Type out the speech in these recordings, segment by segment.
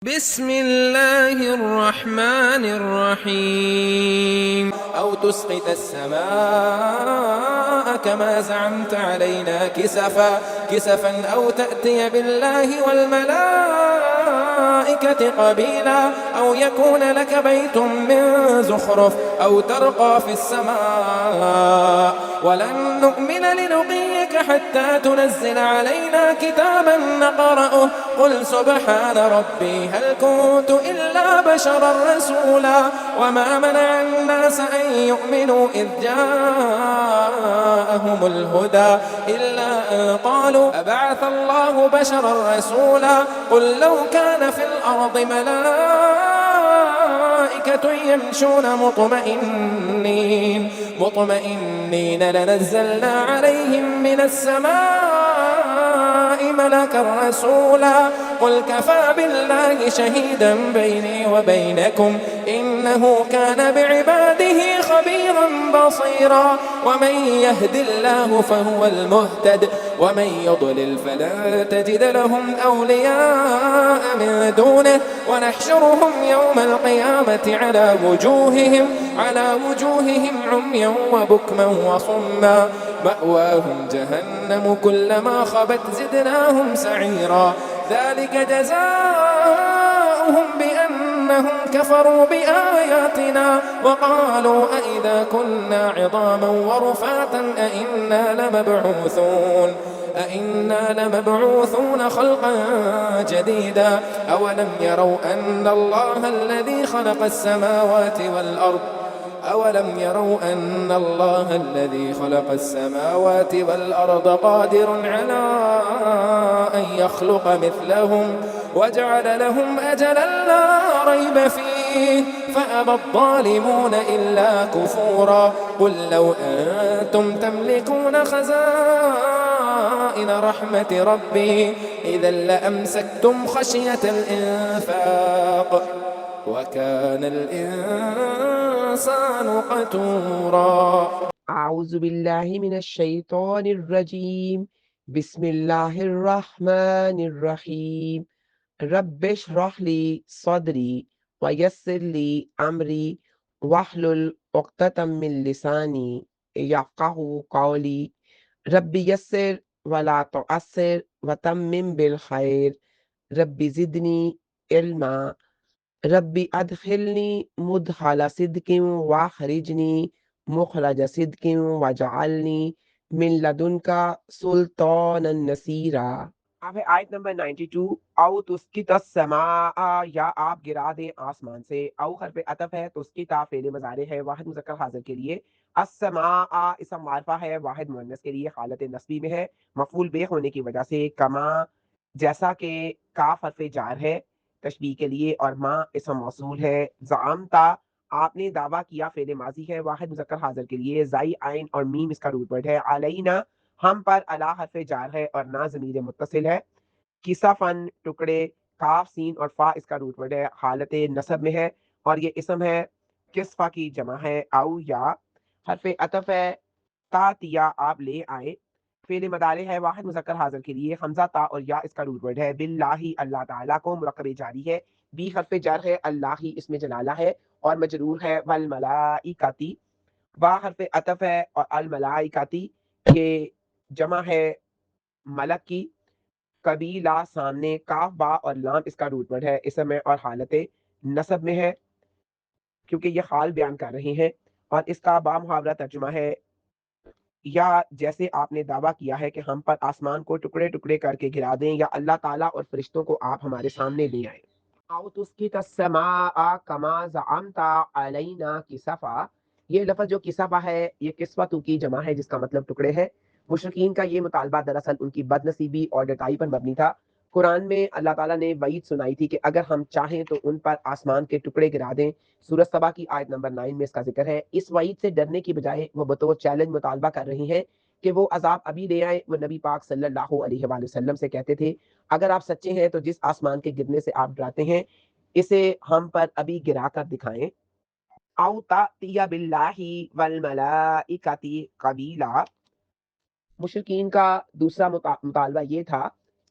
بسم الله الرحمن الرحيم أو تسقط السماء كما زعمت علينا كسفا أو تأتي بالله والملائكة قبيلا أو يكون لك بيت من زخرف أو ترقى في السماء ولن نؤمن لرقيك حتى تنزل علينا كتابا نقرأه قل سبحان ربي هل كنت إلا بشرا رسولا وما منع الناس أن يؤمنوا إذ جاءهم الهدى إلا أن قالوا أبعث الله بشرا رسولا قل لو كان في الأرض ملائكة يمشون مطمئنين لنزلنا عليهم من السماء ملكا رسولا قل كفى بالله شهيدا بيني وبينكم إنه كان بعباده خبيرا بصيرا ومن يهد الله فهو المهتد ومن يضلل فلن تجد لهم أولياء من دونه ونحشرهم يوم القيامة على وجوههم عميا وبكما وصما مأواهم جهنم كلما خبت زدناهم سعيرا ذلك جزاؤهم بأنهم كفروا بآياتنا وقالوا أئذا كنا عظاما ورفاتا أئنا لمبعوثون خلقا جديدا أولم يروا أن الله الذي خلق السماوات والأرض قادر على أن يخلق مثلهم وجعل لهم أجلا لا ريب فيه فأبى الظالمون إلا كفورا قل لو أنتم تملكون خزائن رحمة ربي إذا لأمسكتم خشية الإنفاق وكان الإنسان قتورا أعوذ بالله من الشيطان الرجيم بسم الله الرحمن الرحيم رب اشرح لي صدري ويسر لي أمري واحلل عقدة من لساني يفقهوا قولي رب يسر ولا تعسر وتمم بالخير رب زدني علما رب أدخلني مدخل صدق واخرجني مخرج صدق واجعلني من لدنك سلطانا نصيرا۔ اب ہے آیت نمبر 92 او تسقط السماء یا آپ گرا دیں آسمان سے، او حرف عطف ہے، تسقط فعل مضارع ہے واحد مذکر حاضر کے لیے، السماء اسم معرفہ ہے واحد مؤنث کے لیے حالت نصبی میں ہے، مفعول بہ ہونے کی وجہ سے کما جیسا کہ کاف حرف جار ہے تشبیہ کے لیے اور ماں اسم موصول ہے، زعمتا آپ نے دعویٰ کیا فعل ماضی ہے واحد مذکر حاضر کے لیے، زائی عین اور میم اس کا روٹ ورڈ ہے، علینا ہم پر الا حرف جار ہے اور نا ضمیر متصل ہے، کسفن ٹکڑے، کاف سین اور فا اس کا روٹ ورڈ ہے، حالت نصب میں ہے اور یہ اسم ہے کسفا کی جمع ہے، او یا حرف عطف ہے، تا تیا آپ لے آئے، فعل مضارع ہے واحد مذکر حاضر کے لیے، حمزہ تا اور یا اس کا روٹ ورڈ ہے، باللہ اللہ تعالیٰ کو مرکب جاری ہے، بی حرف جر ہے، اللہ اس میں جلالہ ہے اور مجرور ہے، والملائکتی، با حرف عطف ہے اور الملائکتی یہ جمع ہے ملک کی، قبیلہ سامنے، کاف با اور لام اس کا روٹ ورڈ ہے، اسم ہے اور حالت نصب میں ہے کیونکہ یہ حال بیان کر رہے ہیں، اور اس کا با محاورہ ترجمہ ہے یا جیسے آپ نے دعویٰ کیا ہے کہ ہم پر آسمان کو ٹکڑے ٹکڑے کر کے گرا دیں یا اللہ تعالیٰ اور فرشتوں کو آپ ہمارے سامنے لے آئیں۔ او تسقط السماء کما زعمت علینا کسفا، یہ لفظ جو کسفا ہے یہ کسوتو کی جمع ہے جس کا مطلب ٹکڑے ہے۔ مشرکین کا یہ مطالبہ دراصل ان کی بد نصیبی اور ڈٹائی پر مبنی تھا۔ قرآن میں اللہ تعالیٰ نے وعید سنائی تھی کہ اگر ہم چاہیں تو ان پر آسمان کے ٹکڑے گرا دیں، سورۃ سبا کی آیت نمبر 9 میں اس کا ذکر ہے۔ اس وعید سے ڈرنے کی بجائے وہ بطور چیلنج مطالبہ کر رہے ہیں کہ وہ عذاب ابھی لے آئیں۔ وہ نبی پاک صلی اللہ علیہ وآلہ وسلم سے کہتے تھے اگر آپ سچے ہیں تو جس آسمان کے گرنے سے آپ ڈراتے ہیں اسے ہم پر ابھی گرا کر دکھائیں۔ او تأتی باللہ والملائکۃ قبیلا، مشرکین کا دوسرا مطالبہ یہ تھا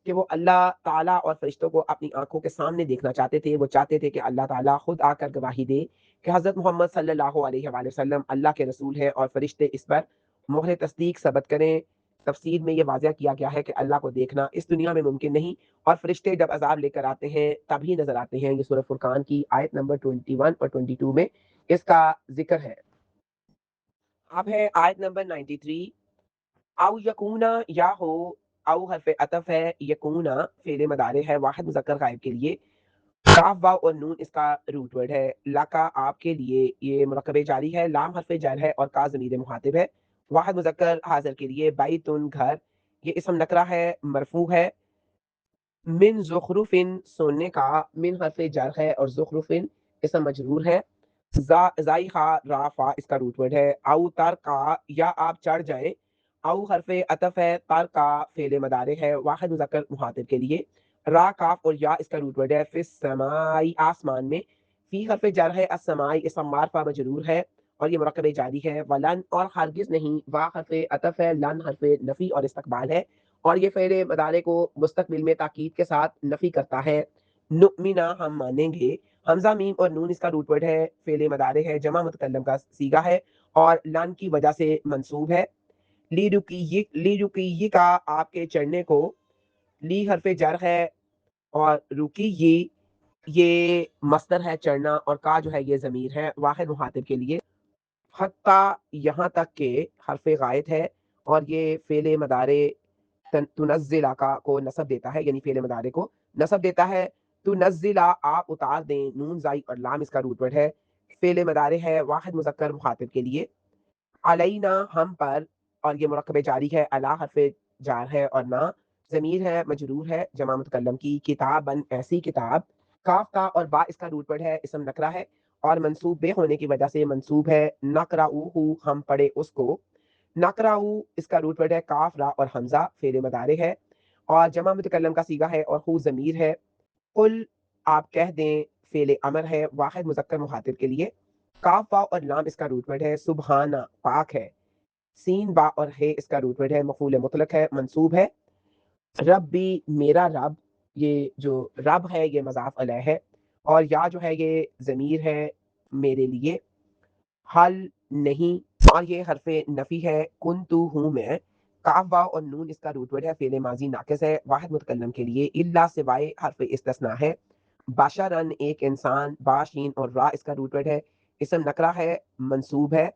کہ وہ اللہ تعالیٰ اور فرشتوں کو اپنی آنکھوں کے سامنے دیکھنا چاہتے تھے. وہ چاہتے تھے کہ اللہ تعالیٰ خود آ کر گواہی دے کہ حضرت محمد صلی اللہ علیہ وآلہ وسلم اللہ کے رسول ہیں اور فرشتے اس پر مہر تصدیق ثبت کریں. تفسیر میں یہ واضح کیا گیا ہے کہ اللہ کو دیکھنا اس دنیا میں ممکن نہیں، اور فرشتے جب عذاب لے کر آتے ہیں تبھی نظر آتے ہیں. یہ سورہ فرقان کی آیت نمبر 21 اور 22 میں اس کا ذکر ہے. اب ہے آیت نمبر 93. او یکونا، یا ہو، او حرف عطف ہے، یکونا فعل مضارع ہے واحد مذکر غائب کے لیے. کاف واو اور نون اس کا روٹ ورڈ ہے. لاکا آپ کے لیے یہ مرکب جاری ہے. لام حرف جر ہے اور کا ضمیر مخاطب ہے واحد مذکر حاضر کے لیے. بیتن گھر، یہ اسم نکرہ ہے مرفوع ہے. من زخرفن سونے کا، من حرف جر ہے اور زخرفن اسم مجرور ہے. ذائقہ رافع اس کا روٹ ورڈ ہے. او تر کا، یا آپ چڑھ جائیں. او حرف عطف ہے، تر کا فعل مضارع ہے واحد مذکر مخاطب کے لیے. را کاف اور یا اس کا روٹ ورڈ ہے. فی السمائی آسمان میں. فی حرف جر ہے، السمائی اسم معرفہ مجرور ہے اور یہ مرکب جاری ہے. ولن اور ہرگز نہیں، وا حرف عطف ہے، لن حرف نفی اور استقبال ہے اور یہ فعل مضارع کو مستقبل میں تاکید کے ساتھ نفی کرتا ہے. نؤمنا ہم مانیں گے. حمزہ میم اور نون اس کا روٹ ورڈ ہے، فعل مضارع ہے، جمع متکلم کا صیغہ ہے اور لن کی وجہ سے منصوب ہے. لی رکی کا آپ کے چڑھنے کو. لی حرف جر ہے اور رکی یہ مصدر ہے چڑھنا، اور کا جو ہے یہ ضمیر ہے واحد مخاطب کے لیے. حتیٰ یہاں تک کہ حرف غائب ہے اور یہ فعل مضارع تنزلہ کا کو نصب دیتا ہے، یعنی فعل مضارع کو نصب دیتا ہے. تنزلہ آپ اتار دیں، نون زائی اور لام اس کا روٹ ورڈ ہے، فعل مضارع ہے واحد مذکر مخاطب کے لیے. علینا ہم پر، اور یہ مرکب جاری ہے. علی حرف جار ہے اور نہ ضمیر ہے مجرور ہے جمع متکلم کی. کتابن ایسی کتاب. کاف کا اور با اس کا روٹ ورڈ ہے، اسم نکرہ ہے اور منصوب بے ہونے کی وجہ سے منصوب ہے. نقرأہ ہم پڑھے اس کو. نقرأ اس کا روٹ ورڈ ہے، کاف را اور حمزہ فعل مضارع ہے اور جمع متکلم کا صیغہ ہے اور ہو ضمیر ہے. قل آپ کہہ دیں فعل امر ہے واحد مذکر مخاطب کے لیے. کاف واو اور لام اس کا روٹ ورڈ ہے، سبحانہ پاک ہے. سین با اور ہے اس کا روٹ ورڈ ہے، مفعول مطلق ہے، منصوب ہے. ربی میرا رب، یہ جو رب ہے یہ مضاف علیہ ہے اور یا جو ہے یہ ضمیر ہے میرے لیے. حل نہیں، اور یہ حرف نفی ہے. کنتو ہوں میں. کاف واو اور نون اس کا روٹ ورڈ ہے، فعل ماضی ناقص ہے واحد متکلم کے لیے. الا سوائے حرف استثناء ہے. بشرن ایک انسان. باشین اور را اس کا روٹ ورڈ ہے، اسم نکرہ ہے منصوب ہے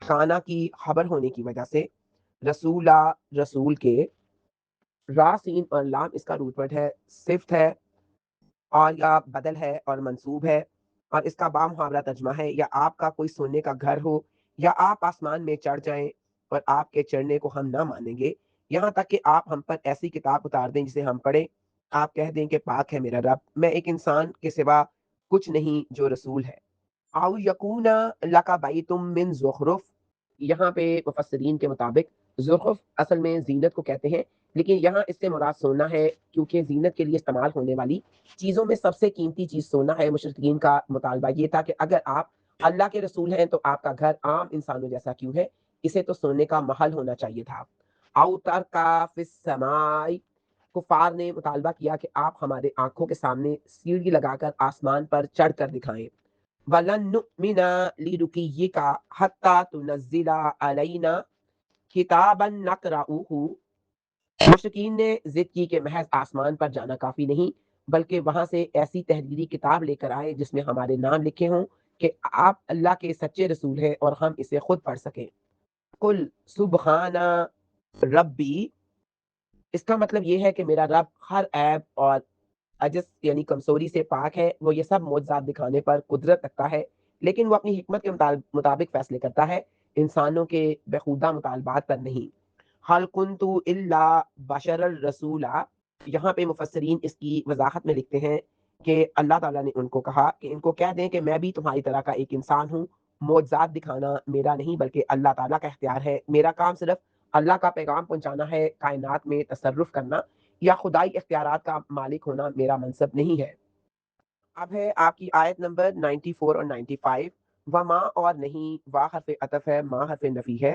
کانا کی خبر ہونے کی وجہ سے. رسولہ رسول کے. راسین اور لام اس کا روٹ ورڈ ہے، صفت ہے اور یا بدل ہے اور منصوب ہے اور اس کا بامحاورہ ترجمہ ہے. یا آپ کا کوئی سونے کا گھر ہو یا آپ آسمان میں چڑھ جائیں اور آپ کے چڑھنے کو ہم نہ مانیں گے، یہاں تک کہ آپ ہم پر ایسی کتاب اتار دیں جسے ہم پڑھیں. آپ کہہ دیں کہ پاک ہے میرا رب، میں ایک انسان کے سوا کچھ نہیں جو رسول ہے. او یکون لک بیت من زخرف، یہاں پہ مفسرین کے مطابق زخرف اصل میں زینت کو کہتے ہیں، لیکن یہاں اس سے مراد سونا ہے کیونکہ زینت کے لیے استعمال ہونے والی چیزوں میں سب سے قیمتی چیز سونا ہے. مشرکین کا مطالبہ یہ تھا کہ اگر آپ اللہ کے رسول ہیں تو آپ کا گھر عام انسانوں جیسا کیوں ہے، اسے تو سونے کا محل ہونا چاہیے تھا. اوتر کا فی السماء، کفار نے مطالبہ کیا کہ آپ ہمارے آنکھوں کے سامنے سیڑھی لگا کر آسمان پر چڑھ کر دکھائیں. وَلَن نُؤْمِنَ لِرُقِيِّكَ حَتَّى تُنَزِّلَ عَلَيْنَا كِتَابًا نَقْرَؤُهُ، مشرکین نے ضد کی کہ محض آسمان پر جانا کافی نہیں بلکہ وہاں سے ایسی تحریری کتاب لے کر آئے جس میں ہمارے نام لکھے ہوں کہ آپ اللہ کے سچے رسول ہیں اور ہم اسے خود پڑھ سکیں. قل سبحان ربی، اس کا مطلب یہ ہے کہ میرا رب ہر عیب اور عجز یعنی کمزوری سے پاک ہے. وہ یہ سب معجزات دکھانے پر قدرت رکھتا ہے لیکن وہ اپنی حکمت کے مطابق فیصلے کرتا ہے، انسانوں کے بےخودہ مطالبات پر نہیں. حل کنت الا بشر الرسولا، یہاں پہ مفسرین اس کی وضاحت میں لکھتے ہیں کہ اللہ تعالیٰ نے ان کو کہا کہ ان کو کہہ دیں کہ میں بھی تمہاری طرح کا ایک انسان ہوں. معجزات دکھانا میرا نہیں بلکہ اللہ تعالیٰ کا اختیار ہے. میرا کام صرف اللہ کا پیغام پہنچانا ہے، کائنات میں تصرف کرنا یا خدائی اختیارات کا مالک ہونا میرا منصب نہیں ہے. اب ہے آپ کی آیت نمبر 94 اور 95. وما اور نہیں، وا حرف عطف ہے، ما حرف نفی ہے.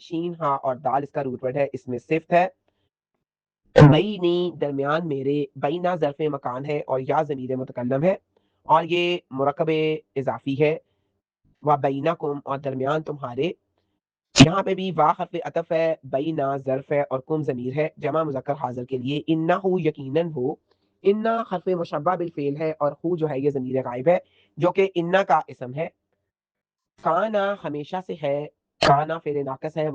شین ہاں اور دال اس کا روٹ ورڈ ہے، اس میں صفت ہے۔ بینی درمیان میرے، بینا ظرف مکان ہے اور یا ضمیر متکلم ہے اور یہ مرکب اضافی ہے۔ و بینکم اور درمیان تمہارے، یہاں پہ بھی وا حرف عطف ہے، بینا ظرف ہے اور کم ضمیر ہے جمع مذکر حاضر کے لیے۔ انہو یقیناً ہو، انا حرف مشبہ بالفعل ہے اور ہو جو ہے یہ ضمیر غائب ہے جو کہ انا کا اسم ہے۔ کانا ہمیشہ سے ہے، کانا فعل ناقص ہے،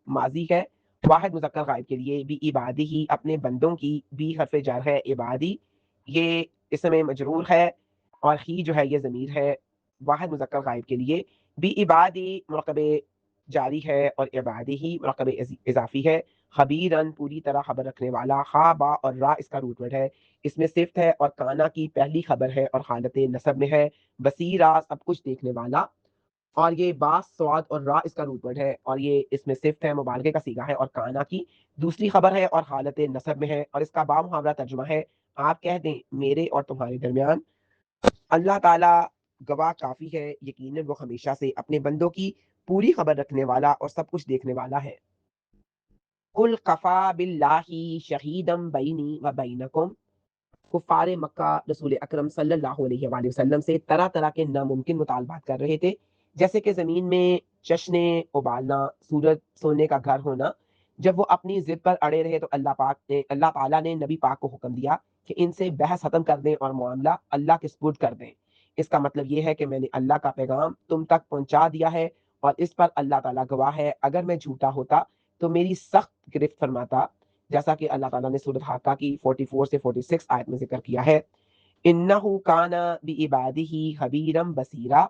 ماضی ہے، واحد مذکر غائب کے لیے۔ بھی عبادی ہی اپنے بندوں کی، بھی حرف جر ہے، عبادی یہ اسم مجرور ہے اور ہی جو ہے یہ ضمیر ہے واحد مذکر غائب کے لیے۔ بھی عبادی مرکب جاری ہے اور عبادی ہی مرکب اضافی ہے۔ خبیرن پوری طرح خبر رکھنے والا، خا با اور را اس کا روٹ ورڈ ہے، اس میں صفت ہے اور کانا کی پہلی خبر ہے اور حالت نصب میں ہے۔ بصیرہ سب کچھ دیکھنے والا، اور یہ با سواد اور را اس کا روٹ ورڈ ہے اور یہ اس میں صفت ہے، مبالغے کا صیغہ ہے اور کانا کی دوسری خبر ہے اور حالت نصب میں ہے۔ اور اس کا با محاورہ ترجمہ ہے، آپ کہہ دیں میرے اور تمہارے درمیان اللہ تعالیٰ گواہ کافی ہے، یقیناً وہ ہمیشہ سے اپنے بندوں کی پوری خبر رکھنے والا اور سب کچھ دیکھنے والا ہے۔ قل کفا باللہ شہیدم بینی و بینکم، کفار مکہ رسول اکرم صلی اللہ علیہ وآلہ وسلم سے طرح طرح کے ناممکن مطالبات کر رہے تھے، جیسے کہ زمین میں چشنے ابالنا، سورج سونے کا گھر ہونا۔ جب وہ اپنی ضد پر اڑے رہے تو اللہ تعالیٰ نے نبی پاک کو حکم دیا کہ ان سے بحث ختم کر دیں اور معاملہ اللہ کے سپرد کر دیں۔ اس کا مطلب یہ ہے کہ میں نے اللہ کا پیغام تم تک پہنچا دیا ہے اور اس پر اللہ تعالیٰ گواہ ہے، اگر میں جھوٹا ہوتا تو میری سخت گرفت فرماتا، جیسا کہ اللہ تعالیٰ نے سورۃ حاقہ کی 44 سے 46 آیت میں ذکر کیا ہے۔ انہو کان بعبادہ خبیرا بصیرا،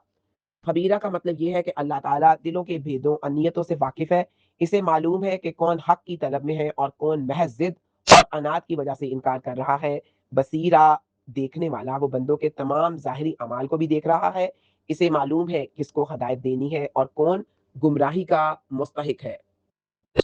خبیرہ کا مطلب یہ ہے کہ اللہ تعالیٰ دلوں کے بھیدوں اور نیتوں سے واقف ہے، اسے معلوم ہے کہ کون حق کی طلب میں ہے اور کون محض ضد اور انات کی وجہ سے انکار کر رہا ہے۔ بصیرہ دیکھنے والا، وہ بندوں کے تمام ظاہری اعمال کو بھی دیکھ رہا ہے، اسے معلوم ہے کس کو ہدایت دینی ہے اور کون گمراہی کا مستحق ہے۔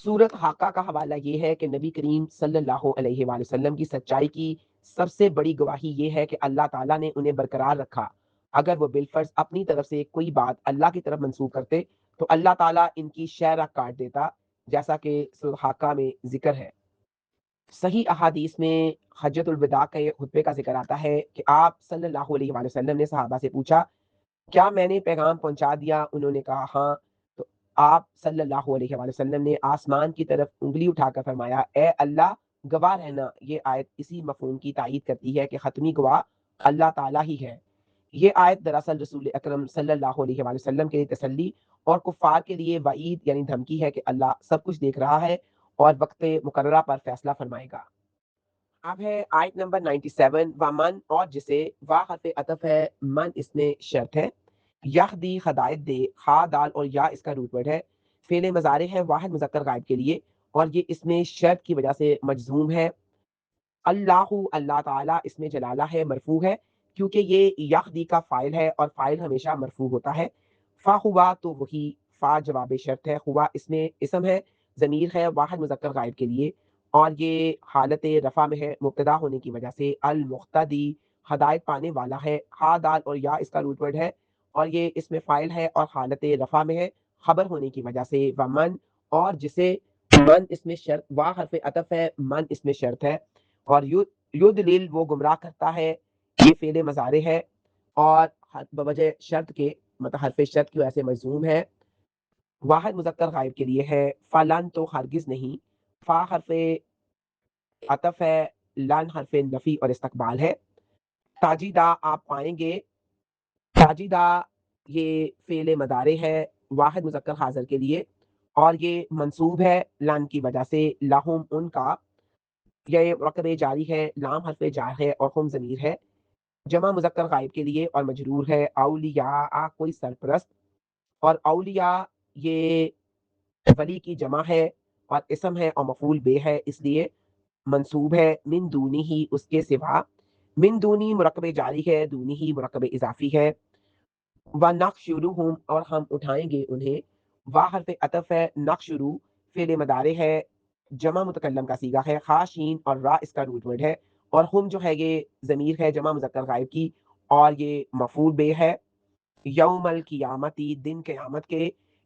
سورت حاقہ کا حوالہ یہ ہے کہ نبی کریم صلی اللہ علیہ وآلہ وسلم کی سچائی کی سب سے بڑی گواہی یہ ہے کہ اللہ تعالیٰ نے انہیں برقرار رکھا۔ اگر وہ بالفرض اپنی طرف سے کوئی بات اللہ کی طرف منسوخ کرتے تو اللہ تعالیٰ ان کی شہرہ کاٹ دیتا، جیسا کہ سورۃ حاقہ میں ذکر ہے۔ صحیح احادیث میں حجۃ الوداع کے خطبے کا ذکر آتا ہے کہ آپ صلی اللہ علیہ وآلہ وسلم نے صحابہ سے پوچھا، کیا میں نے پیغام پہنچا دیا؟ انہوں نے کہا ہاں۔ تو آپ صلی اللہ علیہ وآلہ وسلم نے آسمان کی طرف انگلی اٹھا کر فرمایا، اے اللہ گواہ رہنا۔ یہ آیت اسی مفہوم کی تائید کرتی ہے کہ ختمی گواہ اللہ تعالیٰ ہی ہے۔ یہ آیت دراصل رسول اکرم صلی اللہ علیہ وآلہ وسلم کے لیے تسلی اور کفار کے لیے وعید یعنی دھمکی ہے کہ اللہ سب کچھ دیکھ رہا ہے اور وقت مقررہ پر فیصلہ فرمائے گا۔ اب ہے آیت نمبر 97، ومن اور جسے، وا حرف عطف ہے، من اس میں شرط ہے، یہدی ہدایت دے، ہا دال اور یا اس کا روٹ ورڈ ہے، فعل مضارع ہے واحد مذکر غائب کے لیے اور یہ اس میں شرط کی وجہ سے مجزوم ہے۔ اللہ اللہ تعالیٰ اس میں جلالہ ہے، مرفوع ہے کیونکہ یہ یہدی کا فاعل ہے اور فاعل ہمیشہ مرفوع ہوتا ہے۔ فا ہوا تو وہی، فا جواب شرط ہے، ہوا اس میں اسم ہے، ضمیر ہے واحد مذکر غائب کے لیے اور یہ حالت رفع میں ہے مبتدا ہونے کی وجہ سے۔ المقتدی ہدایت پانے والا ہے، ہا دال اور یا اس کا روٹ ورڈ ہے اور یہ اس میں فاعل ہے اور حالت رفع میں ہے خبر ہونے کی وجہ سے۔ ومن اور جسے، من اس میں شرط، وا حرف عطف ہے، من اس میں شرط ہے اور یدلل وہ گمراہ کرتا ہے، یہ فعل مضارع ہے اور بوجہ شرط کے مطلب حرف شرط کی وجہ سے مجزوم ہے، واحد مذکر غائب کے لیے ہے۔ فلن تو ہرگز نہیں، فا حرف عطف ہے، لن حرف نفی اور استقبال ہے۔ تاجیدہ آپ پائیں گے، تاجیدہ یہ فعل مضارع ہے واحد مذکر حاضر کے لیے اور یہ منصوب ہے لن کی وجہ سے، لہم ان کا، یہ مرکب جاری ہے، لام حرف جار ہے اور ہم ضمیر ہے جمع مذکر غائب کے لیے اور مجرور ہے۔ اولیاء کوئی سرپرست، اور اولیاء یہ ولی کی جمع ہے اور اسم ہے اور مفعول بے ہے اس لیے منصوب ہے۔ من دونی ہی اس کے سوا، من دونی مرکب جاری ہے، دونی ہی مرکب اضافی ہے۔ وَنَحْشُرُهُمْ اور ہم اٹھائیں گے انہیں، وا حرف عطف ہے، نحشر فعل مضارع ہے جمع متکلم کا صیغہ ہے، خاشین اور را اس کا روٹ ورڈ ہے اور ہم جو ہے یہ ضمیر ہے جمع مذکر غائب کی اور یہ مفعول بے ہے۔ یوم القیامتی دن قیامت کے،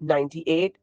98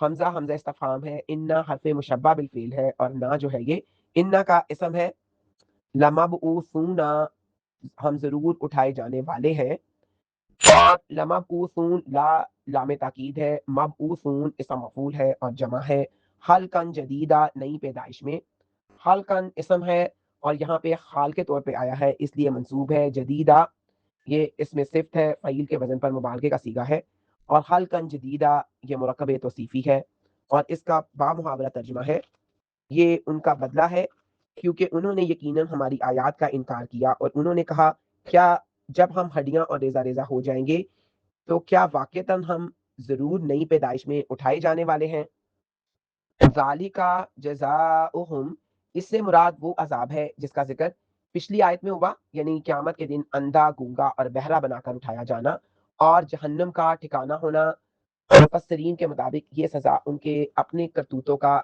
حمزہ حمزہ استفہام ہے، انا حرف مشبہ بالفعل ہے، اور نا جو ہے یہ انا کا اسم ہے، لمبعوثون ہم ضرور اٹھائے جانے والے ہیں، اور لمبعوثون لا لام تاکید ہے، مبعوثون اسم مفعول ہے اور جمع ہے، خلقا جدیدہ نئی پیدائش میں، خلقا اسم ہے اور یہاں پہ خال کے طور پہ آیا ہے اس لیے منصوب ہے، جدیدہ یہ اس میں صفت ہے، فعیل کے وزن پر مبالغے کا صیغہ ہے، اور خلقا جدیدہ یہ مرکب توصیفی ہے، اور اس کا بامحاورہ ترجمہ ہے، یہ ان کا بدلہ ہے کیونکہ انہوں نے یقیناً ہماری آیات کا انکار کیا، اور انہوں نے کہا کیا جب ہم ہڈیاں اور ریزہ ریزہ ہو جائیں گے تو کیا واقعتاً ہم ضرور نئی پیدائش میں اٹھائے جانے والے ہیں۔ ذالک جزاؤہم، اس سے مراد وہ عذاب ہے جس کا ذکر پچھلی آیت میں ہوا، یعنی قیامت کے دن اندھا گونگا اور بہرا بنا کر اٹھایا جانا اور جہنم کا ٹھکانہ ہونا۔ مفسرین کے مطابق یہ سزا ان کے اپنے کرتوتوں کا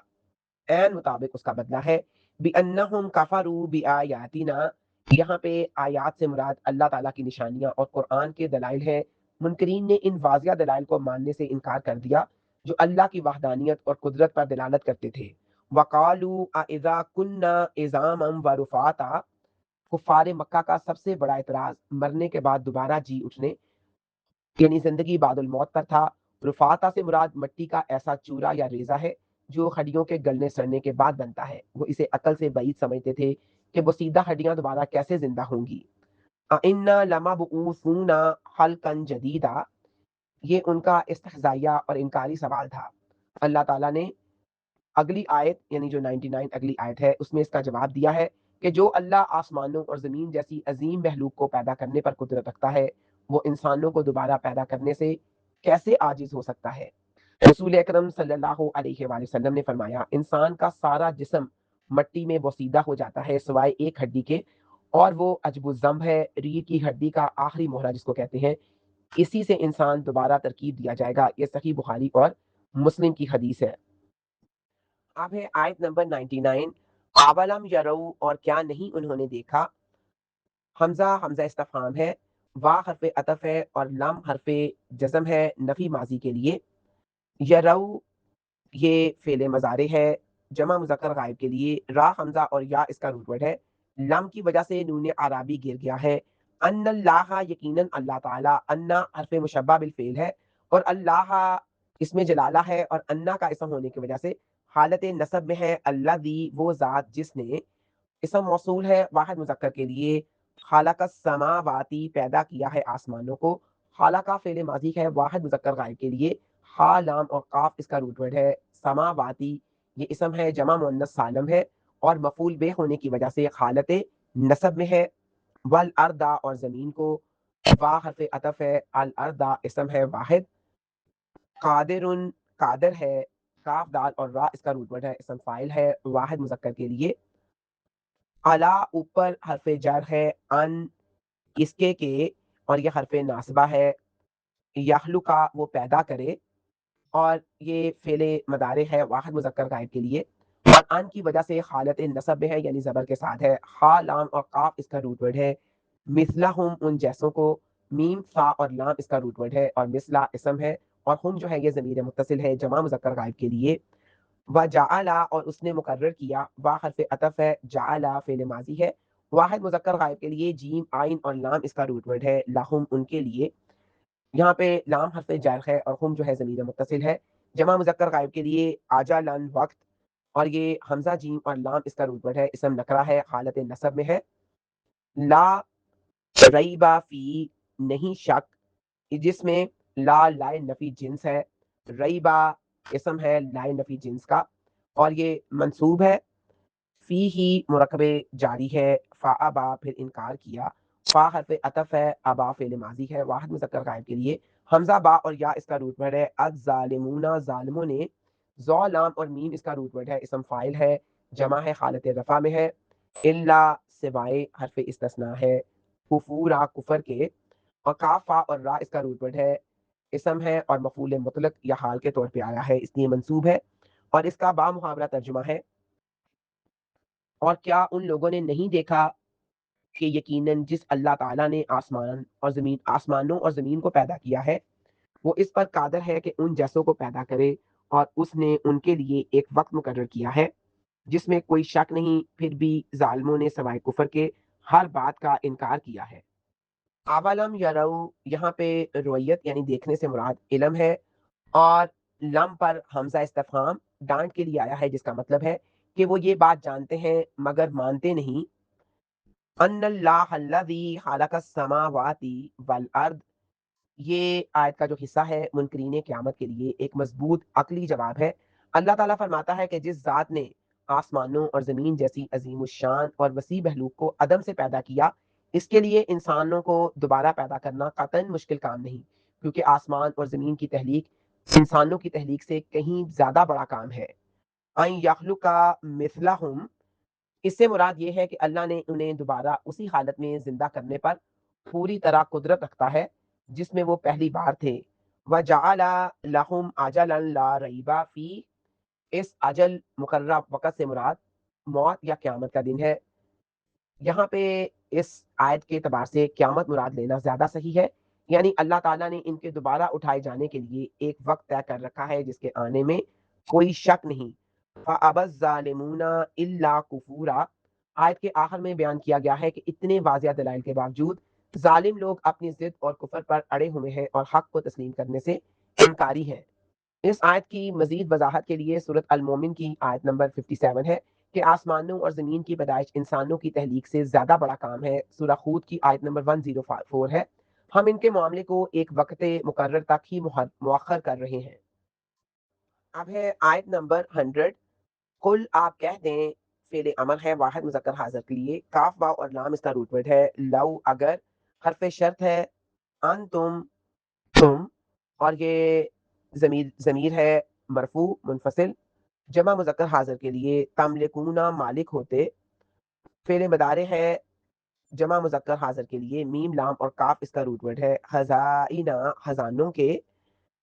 عین مطابق اس کا بدلہ ہے، بِأَنَّهُمْ كَفَرُوا بِآيَاتِنَا، یہاں پہ آیات سے مراد اللہ تعالیٰ کی نشانیاں اور قرآن کے دلائل ہیں۔ منکرین نے ان واضح دلائل کو ماننے سے انکار کر دیا جو اللہ کی وحدانیت اور قدرت پر دلالت کرتے تھے۔ وَقَالُوا أَإِذَا كُنَّا عِظَامًا وَرُفَاتًا، کفار مکہ کا سب سے بڑا اعتراض مرنے کے بعد دوبارہ جی اٹھنے یعنی زندگی بعد الموت پر تھا۔ رفاتا سے مراد مٹی کا ایسا چورا یا ریزہ ہے جو ہڈیوں کے گلنے سڑنے کے بعد بنتا ہے، وہ اسے عقل سے بعید سمجھتے تھے کہ بسیدہ ہڈیاں دوبارہ کیسے زندہ ہوں گی۔ اِنَّا لَمَبْعُوثُونَ خَلْقًا جَدِیدًا، یہ ان کا استہزائیہ اور انکاری سوال تھا۔ اللہ تعالیٰ نے اگلی آیت یعنی جو 99 اگلی آیت ہے اس میں اس کا جواب دیا ہے کہ جو اللہ آسمانوں اور زمین جیسی عظیم مخلوق کو پیدا کرنے پر قدرت رکھتا ہے، وہ انسانوں کو دوبارہ پیدا کرنے سے کیسے عاجز ہو سکتا ہے۔ رسول اکرم صلی اللہ علیہ وآلہ وسلم نے فرمایا انسان کا سارا جسم مٹی میں بوسیدہ ہو جاتا ہے سوائے ایک ہڈی کے، اور وہ عجب الذنب ہے، ریڑھ کی ہڈی کا آخری مہرہ جس کو کہتے ہیں، اسی سے انسان دوبارہ ترکیب دیا جائے گا۔ یہ صحیح بخاری اور مسلم کی حدیث ہے۔ اب ہے آیت نمبر 99، اولم یرو، اور کیا نہیں انہوں نے دیکھا۔ حمزہ حمزہ استفہام ہے، وا حرف عطف ہے اور لم حرف جزم ہے نفی ماضی کے لیے۔ یرو یہ فعل مضارع ہے جمع مذکر غائب کے لیے، را حمزہ اور یا اس کا روٹ ورڈ ہے، لم کی وجہ سے نون عرابی گر گیا ہے۔ ان اللہ، یقیناً اللہ تعالیٰ، انا حرف مشبہ بالفعل ہے اور اللہ اس میں جلالہ ہے، اور انا کا اسم ہونے کی وجہ سے حالت نصب میں ہے۔ اللہ دی وہ ذات جس نے، اسم موصول ہے واحد مذکر کے لیے، خالق السماواتی پیدا کیا ہے آسمانوں کو، خالق فعل ماضی ہے واحد مذکر غائب کے لیے، خا لام اور قاف اس کا روٹ ورڈ ہے، سماواتی یہ اسم ہے جمع مؤنث سالم ہے اور مفعول بے ہونے کی وجہ سے حالت نصب میں ہے۔ والارض، اور زمین کو، وا حرف عطف ہے، الارض اسم ہے واحد، قادر قادر ہے، کاف دال اور را اس کا روٹ ورڈ ہے، اسم فاعل ہے واحد مذکر کے لیے۔ الا اوپر حرف جر ہے، ان اس کے اور یہ حرف ناصبہ ہے، یخلقا وہ پیدا کرے، اور یہ فعل مضارع ہے واحد مذکر غائب کے لیے، اور ان کی وجہ سے حالت نصب میں ہے یعنی زبر کے ساتھ ہے، خا لام اور قاف اس کا روٹ ورڈ ہے، مثلہم ان جیسوں کو، میم فا اور لام اس کا روٹ ورڈ ہے اور مثلا اسم ہے، اور ہم جو ہے یہ ضمیر متصل ہے جمع مذکر غائب کے لیے۔ وجعل، اور اس نے مقرر کیا، وا حرف عطف ہے، جعل فعل ماضی ہے واحد مذکر غائب کے لیے، جیم آئین اور لام اس کا روٹ ورڈ ہے، لہم ان کے لیے، یہاں پہ لام حرف جر ہے اور ہم جو ہے ضمیر متصل ہے جمع مذکر غائب کے لیے، آجالن وقت، اور یہ حمزہ جیم اور لام اس کا روٹ ورڈ ہے، اسم نکرہ ہے حالت نصب میں ہے۔ لا ریبا فی، نہیں شک، جس میں لا لائے نفی جنس ہے، ریبا اسم ہے لائے نفی جنس کا اور یہ منصوب ہے، فی ہی مرکب جاری ہے، فا ابا پھر انکار کیا، فا حرف عطف ہے، ابا فعل ماضی ہے واحد مذکر غائب کے لیے، حمزہ با اور یا اس کا روٹ ورڈ ہے، الظالمون ظالموں نے، ذو لام اور میم اس کا روٹ ورڈ ہے، اسم فاعل ہے جمع ہے حالت رفع میں ہے، الا سوائے حرف استثناء ہے، کفورا کفر کے، اور کاف فا اور را اس کا روٹ ورڈ ہے، اسم ہے اور مفعول مطلق یا حال کے طور پہ آیا ہے اس لیے منصوب ہے، اور اس کا با محاورہ ترجمہ ہے، اور کیا ان لوگوں نے نہیں دیکھا کہ یقیناً جس اللہ تعالیٰ نے آسمانوں اور زمین کو پیدا کیا ہے وہ اس پر قادر ہے کہ ان جیسوں کو پیدا کرے، اور اس نے ان کے لیے ایک وقت مقرر کیا ہے جس میں کوئی شک نہیں، پھر بھی ظالموں نے سوائے کفر کے ہر بات کا انکار کیا ہے۔ اولم یرو، یہاں پہ رویت یعنی دیکھنے سے مراد علم ہے، اور لم پر حمزہ استفہام ڈانٹ کے لیے آیا ہے، جس کا مطلب ہے کہ وہ یہ بات جانتے ہیں مگر مانتے نہیں۔ ان اللہ الذی خلق السماوات والارض، یہ آیت کا جو حصہ ہے منکرین قیامت کے لیے ایک مضبوط عقلی جواب ہے۔ اللہ تعالیٰ فرماتا ہے کہ جس ذات نے آسمانوں اور زمین جیسی عظیم الشان اور وسیع بہلوک کو عدم سے پیدا کیا، اس کے لیے انسانوں کو دوبارہ پیدا کرنا قطعاً مشکل کام نہیں، کیونکہ آسمان اور زمین کی تحلیق انسانوں کی تحلیق سے کہیں زیادہ بڑا کام ہے۔ ان یخلق مثلہم، اس سے مراد یہ ہے کہ اللہ نے انہیں دوبارہ اسی حالت میں زندہ کرنے پر پوری طرح قدرت رکھتا ہے جس میں وہ پہلی بار تھے۔ وَجَعَلَ لَهُمْ أَجَلًا لَا رَيْبَ فِيهِ، اس اجل مقررہ وقت سے مراد موت یا قیامت کا دن ہے۔ یہاں پہ اس آیت کے اعتبار سے قیامت مراد لینا زیادہ صحیح ہے، یعنی اللہ تعالیٰ نے ان کے دوبارہ اٹھائے جانے کے لیے ایک وقت طے کر رکھا ہے جس کے آنے میں کوئی شک نہیں۔ فَأَبَى الظَّالِمُونَ إِلَّا كُفُورًا، آیت کے آخر میں بیان کیا گیا ہے کہ اتنے واضح دلائل کے باوجود ظالم لوگ اپنی ضد اور کفر پر اڑے ہوئے ہیں اور حق کو تسلیم کرنے سے انکاری ہیں۔ اس آیت کی مزید وضاحت کے لیے سورۃ المومن کی آیت نمبر 57 ہے کہ آسمانوں اور زمین کی پیدائش انسانوں کی تحلیق سے زیادہ بڑا کام ہے۔ سورہ ہود کی آیت نمبر 104 ہے، ہم ان کے معاملے کو ایک وقت مقرر تک ہی مؤخر کر رہے ہیں۔ اب ہے آیت نمبر 100، قل، آپ کہہ دیں، فعل امر ہے واحد مذکر حاضر کے لیے، کاف واو اور لام اس کا روٹ ورڈ ہے، لو اگر، حرف شرط ہے، ان تم، اور یہ ضمیر ہے مرفوع منفصل، جمع مذکر حاضر کے لیے تملکونا مالک ہوتے، فعل مضارع ہے جمع مذکر حاضر کے لیے میم لام اور کاف اس کا روٹ ورڈ ہے، خزائنا خزانوں کے،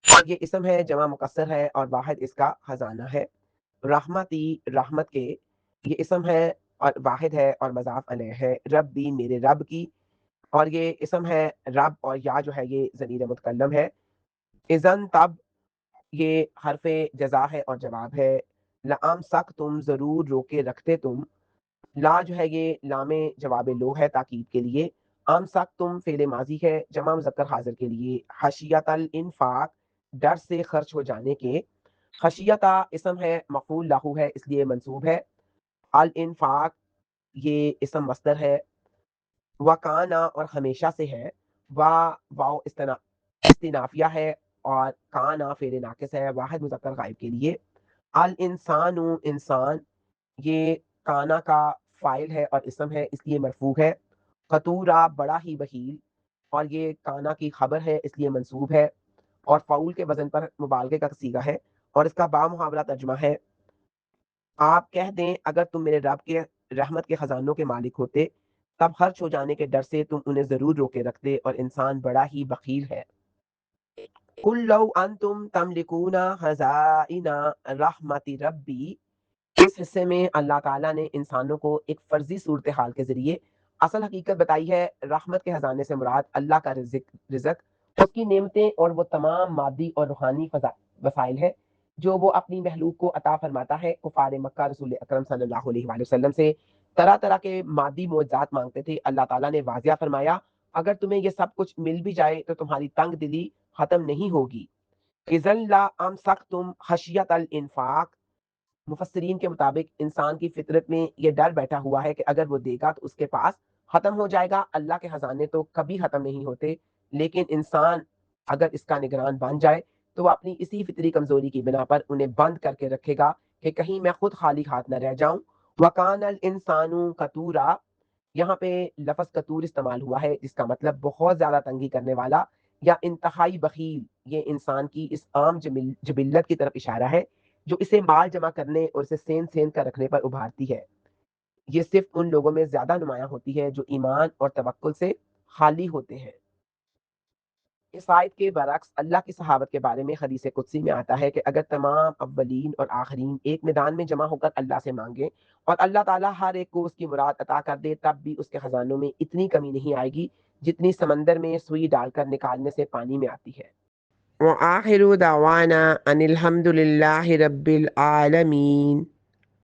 اور یہ اسم ہے جمع مکسر ہے اور واحد اس کا خزانہ ہے، رحمتی رحمت کے، یہ اسم ہے اور واحد ہے اور مضاف الیہ ہے، ربی میرے رب کی، اور یہ اسم ہے رب، اور یا جو ہے یہ ضمیر متکلم ہے، اذن تب، یہ حرف جزا ہے اور جواب ہے، لام سک تم ضرور روکے رکھتے تم، لا جو ہے یہ لام جواب لو ہے تاکید کے لیے، ام سک تم فعل ماضی ہے جمع مذکر حاضر کے لیے، خشیت الانفاق ڈر سے خرچ ہو جانے کے، خشیتا اسم ہے مفعول لاہو ہے اس لیے منصوب ہے، الانفاق یہ اسم مصدر ہے، وکانا اور ہمیشہ سے ہے، واو استنافیہ ہے، اور کانا فعل ناقص ہے واحد مذکر غائب کے لیے، الانسان انسان یہ کانا کا فائل ہے اور اسم ہے اس لیے مرفوع ہے، قطورا بڑا ہی بخیل، اور یہ کانا کی خبر ہے اس لیے منصوب ہے، اور فعول کے وزن پر مبالغے کا صیغہ ہے، اور اس کا بامحاورہ ترجمہ ہے، آپ کہہ دیں اگر تم میرے رب کے رحمت کے خزانوں کے مالک ہوتے تب خرچ ہو جانے کے ڈر سے تم انہیں ضرور روکے رکھتے، اور انسان بڑا ہی بخیل ہے۔ قل لو انتم تملکون خزائن رحمت ربی، اس حصے میں اللہ تعالیٰ نے انسانوں کو ایک فرضی صورتحال کے ذریعے اصل حقیقت بتائی ہے۔ رحمت کے خزانے سے مراد اللہ کا رزق، اس کی نعمتیں اور وہ تمام مادی اور روحانی وسائل ہے جو وہ اپنی محلوق کو عطا فرماتا ہے۔ کفار مکہ رسول اکرم صلی اللہ علیہ وآلہ وسلم سے طرح طرح کے مادی معجزات مانگتے تھے، اللہ تعالیٰ نے واضح فرمایا اگر تمہیں یہ سب کچھ مل بھی جائے تو تمہاری تنگ دلی ختم نہیں ہوگی۔ اذن لا امسکتم خشیت الانفاق، مفسرین کے مطابق انسان کی فطرت میں یہ ڈر بیٹھا ہوا ہے کہ اگر وہ دے گا تو اس کے پاس ختم ہو جائے گا۔ اللہ کے خزانے تو کبھی ختم نہیں ہوتے، لیکن انسان اگر اس کا نگران بن جائے تو وہ اپنی اسی فطری کمزوری کی بنا پر انہیں بند کر کے رکھے گا کہ کہیں میں خود خالی ہاتھ نہ رہ جاؤں۔ وَكَانَ الْإِنسَانُ قَتُورًا، یہاں پہ لفظ قطور استعمال ہوا ہے جس کا مطلب بہت زیادہ تنگی کرنے والا یا انتہائی بخیل، یہ انسان کی اس عام جبلت کی طرف اشارہ ہے جو اسے مال جمع کرنے اور اسے سین کر رکھنے پر ابھارتی ہے۔ یہ صرف ان لوگوں میں زیادہ نمایاں ہوتی ہے جو ایمان اور توکل سے خالی ہوتے ہیں۔ اس آیت کے برعکس اللہ کی صحابت کے بارے میں حدیث قدسی میں آتا ہے کہ اگر تمام اولین اور آخرین ایک میدان میں جمع ہو کر اللہ سے مانگیں اور اللہ تعالیٰ ہر ایک کو اس کی مراد عطا کر دے تب بھی اس کے خزانوں میں اتنی کمی نہیں آئے گی جتنی سمندر میں سوئی ڈال کر نکالنے سے پانی میں آتی ہے۔ وآخر دعوانا أن الحمد لله رب العالمين.